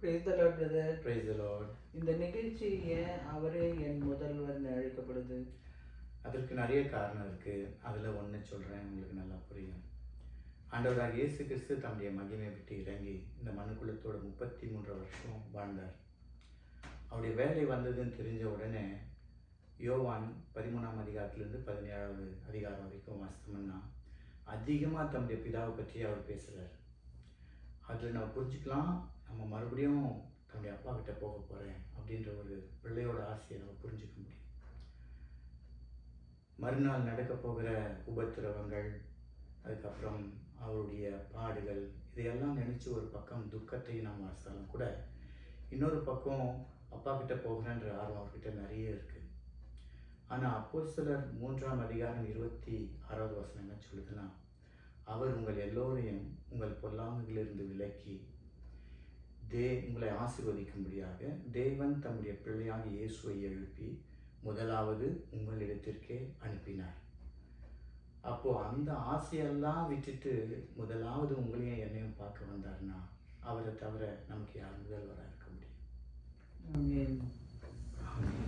Praise the Lord, brother. Praise the Lord. இந்த நிகழ்ச்சி ஏன் அவரே என் முதல்வர் அழைக்கப்படுது? அதற்கு நிறைய காரணம் இருக்குது. அதில் ஒன்று சொல்கிறேன், உங்களுக்கு நல்லா புரியும். ஆண்டவராக இயேசு கிறிஸ்து தம்முடைய மகிமை விட்டு இறங்கி இந்த மனுக்குலத்தோட 33 வருஷம் வாழ்ந்தார். அவருடைய வேலை வந்ததுன்னு தெரிஞ்ச உடனே யோவான் 13ஆம் அதிகாரத்திலிருந்து 17ஆவது அதிகாரம் வரைக்கும் வாசித்தோம்னா அதிகமாக தம்முடைய பிதாவை பற்றி அவர் பேசுகிறார். அதில் நம்ம புரிஞ்சுக்கலாம், நம்ம மறுபடியும் தன்னுடைய அப்பா கிட்ட போக போகிறேன் அப்படின்ற ஒரு பிள்ளையோட ஆசையை நம்ம புரிஞ்சுக்க முடியும். மறுநாள் நடக்க போகிற உபத்திரவங்கள், அதுக்கப்புறம் அவருடைய பாடுகள், இதையெல்லாம் நினச்சி ஒரு பக்கம் துக்கத்தை நாம் வாசித்தாலும் கூட இன்னொரு பக்கம் அப்பா கிட்ட போகிறேன்ற ஆர்வம் அவர்கிட்ட நிறைய இருக்குது. ஆனால் அப்போஸ்தலர் 3ஆம் அதிகாரம் 26வது வசனம் என்ன சொல்லுதுன்னா, அவர் உங்கள் எல்லோரையும் உங்கள் பொல்லாங்குகளிலிருந்து விலக்கி உங்களை ஆசீர்வதிக்கும்படியாக தேவன் தம்முடைய பிள்ளையாக இயேசுவை எழுப்பி முதலாவது உங்களிடத்திற்கே அனுப்பினார். அப்போது அந்த ஆசையெல்லாம் விட்டுட்டு முதலாவது உங்களையும் என்னையும் பார்க்க வந்தார்னா அவரை தவிர நமக்கு யார் முதல்வராக இருக்க முடியும்? ஆமென். ஆமென்.